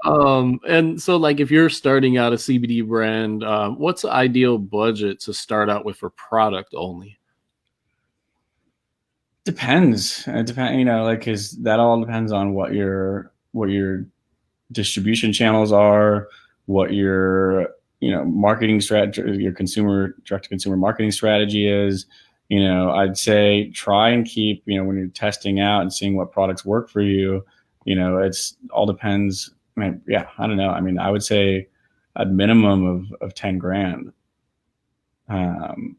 And so like if you're starting out a CBD brand, what's the ideal budget to start out with for product only? Depends. It depends, like, cause that all depends on what your distribution channels are, what your, marketing strategy, your direct to consumer marketing strategy is. I'd say try and keep, when you're testing out and seeing what products work for you, it's all depends. I mean, yeah, I don't know. I mean, I would say a minimum of 10 grand. Um,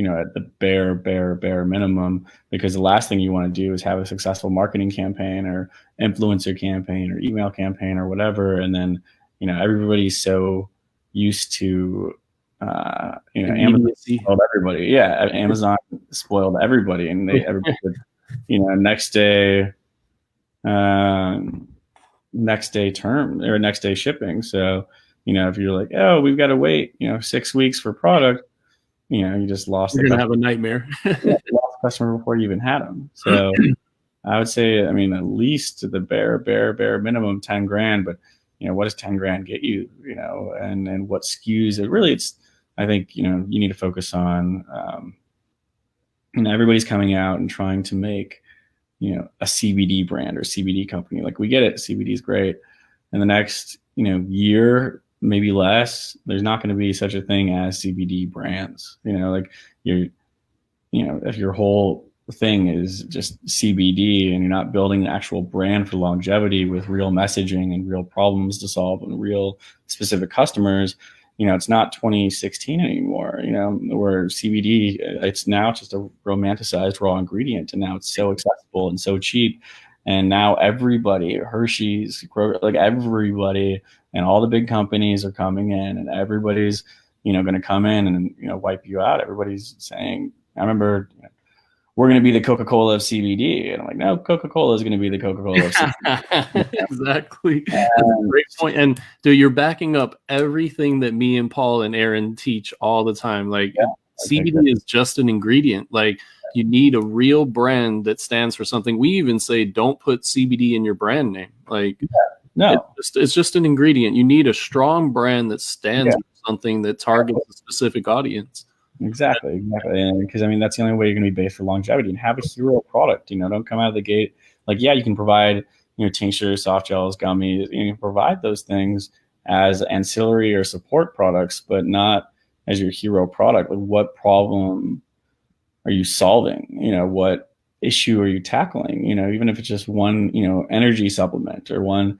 at the bare minimum, because the last thing you want to do is have a successful marketing campaign or influencer campaign or email campaign or whatever. And then, everybody's so used to, Amazon Immediacy. spoiled everybody. Yeah. Amazon spoiled everybody, and everybody would, next day, next day term or next day shipping. So, if you're like, oh, we've got to wait, 6 weeks for product, you just lost You're the gonna customer. have a nightmare. Yeah, you lost the customer before you even had them. So I would say, I mean, at least the bare minimum 10 grand. But what does 10 grand get you? And what SKUs? I think you need to focus on. Everybody's coming out and trying to make a CBD brand or CBD company. Like, we get it, CBD is great. In the next year, maybe less, there's not going to be such a thing as CBD brands. Like, if your whole thing is just CBD and you're not building an actual brand for longevity with real messaging and real problems to solve and real specific customers, it's not 2016 anymore, where CBD, it's now just a romanticized raw ingredient, and now it's so accessible and so cheap. And now everybody, Hershey's, like everybody, and all the big companies are coming in, and everybody's, going to come in and, wipe you out. Everybody's saying, I remember, we're going to be the Coca-Cola of CBD. And I'm like, no, Coca-Cola is going to be the Coca-Cola of CBD. Exactly. That's a great point. And dude, you're backing up everything that me and Paul and Aaron teach all the time. Like, CBD is just an ingredient. Like, you need a real brand that stands for something. We even say, don't put CBD in your brand name. Like, no, it's just an ingredient. You need a strong brand that stands for something that targets a specific audience. Exactly. And because, I mean, that's the only way you're going to be based for longevity, and have a hero product. Don't come out of the gate like, yeah, you can provide, tinctures, soft gels, gummies. You can provide those things as ancillary or support products, but not as your hero product. Like, what problem are you solving? What issue are you tackling? Even if it's just one, energy supplement, or one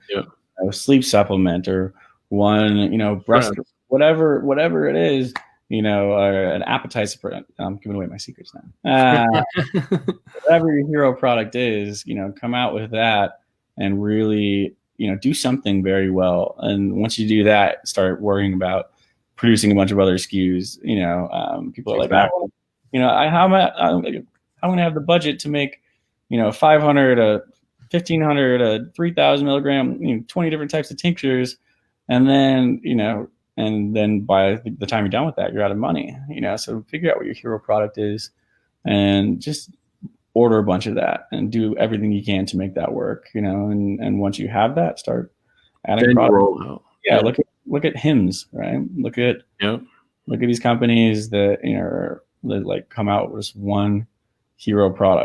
sleep supplement, or one, breast, whatever it is. An appetite support. I'm giving away my secrets now. Whatever your hero product is, come out with that and really, do something very well. And once you do that, start worrying about producing a bunch of other SKUs. People are like, I'm going to have the budget to make, 500, 1,500, 3,000 milligram, 20 different types of tinctures. And then by the time you're done with that, you're out of money, so figure out what your hero product is and just order a bunch of that and do everything you can to make that work, and once you have that, start adding products. Yeah. Look at Hims, right? Look at these companies that, that like come out with one hero product.